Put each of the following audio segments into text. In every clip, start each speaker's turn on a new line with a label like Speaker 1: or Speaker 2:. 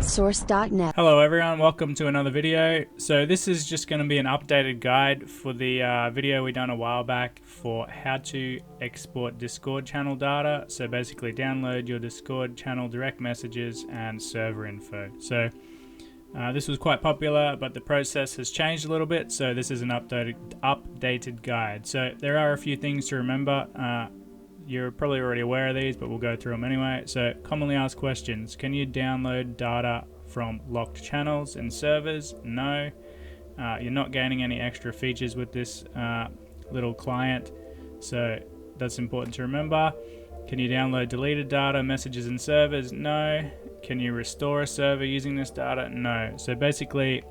Speaker 1: PointSource.net.
Speaker 2: Hello everyone, welcome to another video. So this is just going to be an updated guide for the video we done a while back for how to export Discord channel data. So basically download your Discord channel direct messages and server info. So this was quite popular, but the process has changed a little bit, so this is an updated guide. So there are a few things to remember. You're probably already aware of these, but we'll go through them anyway. So commonly asked questions: can you download data from locked channels and servers? No. You're not gaining any extra features with this little client, so that's important to remember. Can you download deleted data, messages and servers? No. Can you restore a server using this data? No. So basically,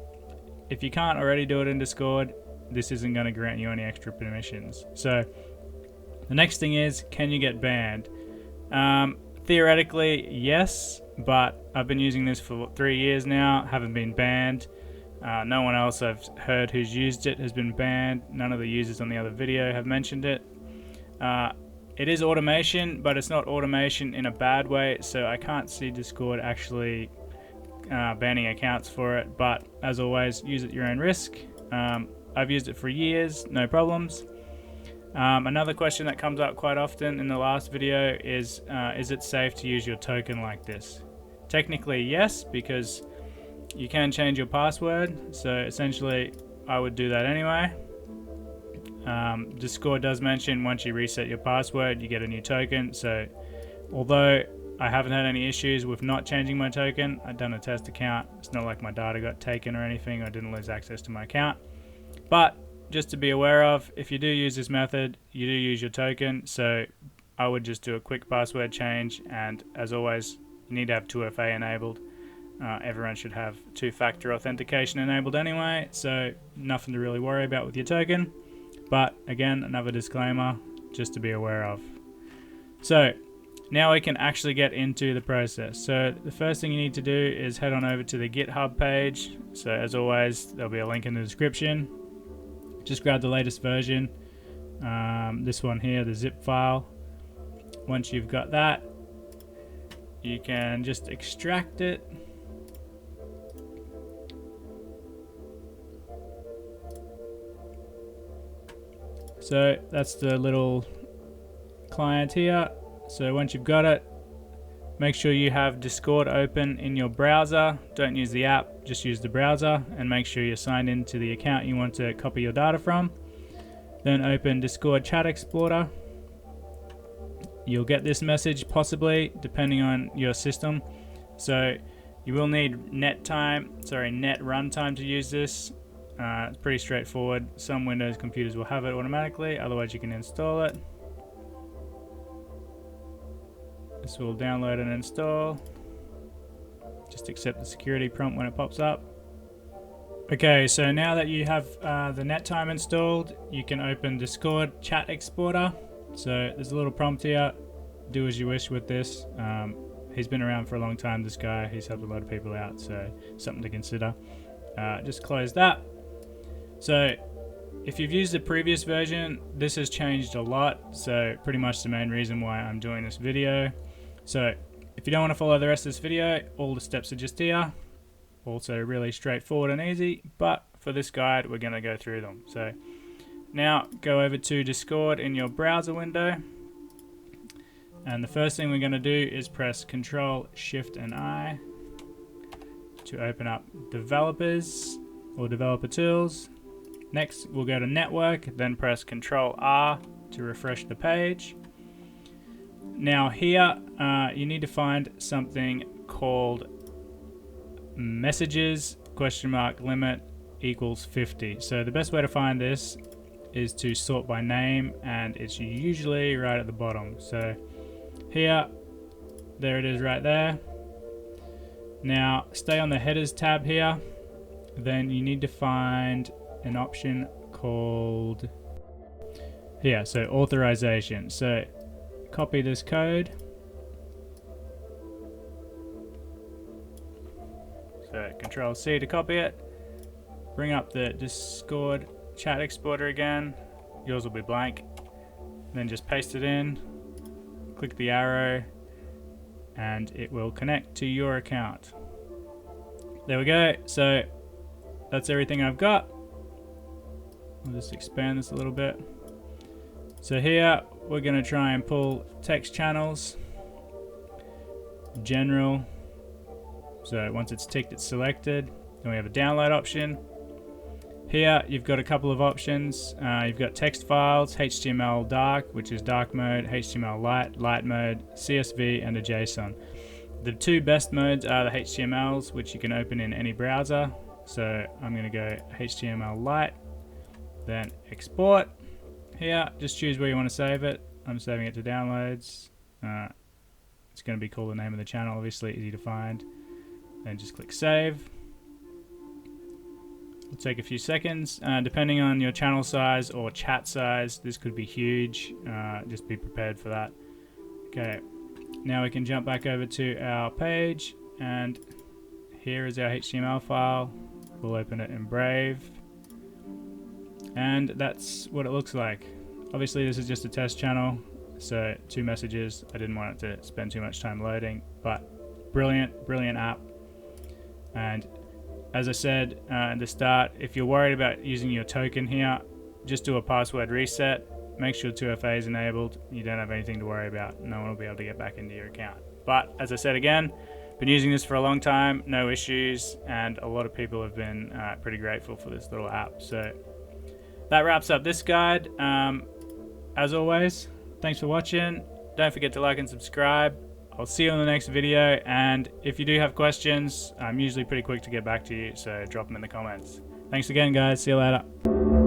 Speaker 2: if you can't already do it in Discord, this isn't going to grant you any extra permissions. So the next thing is, can you get banned? Theoretically, yes, but I've been using this for 3 years now, haven't been banned. No one else I've heard who's used it has been banned. None of the users on the other video have mentioned it. It is automation, but it's not automation in a bad way, so I can't see Discord actually banning accounts for it, but as always, use at your own risk. I've used it for years, no problems. Another question that comes up quite often in the last video is it safe to use your token like this? Technically yes, because you can change your password, so essentially I would do that anyway. Discord does mention once you reset your password you get a new token, so although I haven't had any issues with not changing my token, I've done a test account, it's not like my data got taken or anything, I didn't lose access to my account. But just to be aware of, if you do use this method, you do use your token, so I would just do a quick password change, and as always, you need to have 2FA enabled. Everyone should have two-factor authentication enabled anyway, so nothing to really worry about with your token. But again, another disclaimer, just to be aware of. So now we can actually get into the process. So the first thing you need to do is head on over to the GitHub page. So as always, there'll be a link in the description. Just grab the latest version, this one here, the zip file. Once you've got that, you can just extract it. So that's the little client here. So once you've got it, make sure you have Discord open in your browser. Don't use the app, just use the browser, and make sure you're signed into the account you want to copy your data from. Then open Discord Chat Explorer. You'll get this message possibly, depending on your system. So you will need net runtime to use this. It's pretty straightforward. Some Windows computers will have it automatically, otherwise you can install it. This will download and install. Just accept the security prompt when it pops up. Okay, so now that you have the NetTime installed, you can open Discord Chat Exporter. So there's a little prompt here. Do as you wish with this. He's been around for a long time, this guy. He's helped a lot of people out, so something to consider. Just close that. So if you've used the previous version, this has changed a lot. So pretty much the main reason why I'm doing this video. So if you don't want to follow the rest of this video, all the steps are just here. Also really straightforward and easy, but for this guide, we're going to go through them. So now go over to Discord in your browser window. And the first thing we're going to do is press Control, Shift and I to open up Developers or Developer Tools. Next, we'll go to Network, then press Control R to refresh the page. Now here, you need to find something called messages !limit equals 50. So the best way to find this is to sort by name, and it's usually right at the bottom. So here, there it is right there. Now stay on the headers tab here. Then you need to find an option called here, so authorization. So copy this code. So Control C to copy it. Bring up the Discord Chat Exporter again. Yours will be blank. Then just paste it in. Click the arrow and it will connect to your account. There we go. So that's everything I've got. I'll just expand this a little bit. So here we're going to try and pull text channels, general. So once it's ticked, it's selected. Then we have a download option. Here you've got a couple of options. You've got text files, HTML dark, which is dark mode, HTML light mode, CSV, and a JSON. The two best modes are the HTMLs, which you can open in any browser. So I'm going to go HTML light, then export. Here, just choose where you want to save it. I'm saving it to downloads. It's going to be called the name of the channel, obviously easy to find. Then just click save. It'll take a few seconds. Depending on your channel size or chat size, this could be huge. Just be prepared for that. Okay, now we can jump back over to our page, and here is our HTML file. We'll open it in Brave, and that's what it looks like. Obviously this is just a test channel, so 2 messages. I didn't want it to spend too much time loading, but brilliant app. And as I said at the start, if you're worried about using your token here, just do a password reset. Make sure 2FA is enabled. You don't have anything to worry about. No one will be able to get back into your account. But as I said again, been using this for a long time, no issues, and a lot of people have been pretty grateful for this little app. So that wraps up this guide. As always, thanks for watching. Don't forget to like and subscribe. I'll see you in the next video, and if you do have questions, I'm usually pretty quick to get back to you, so drop them in the comments. Thanks again, guys. See you later.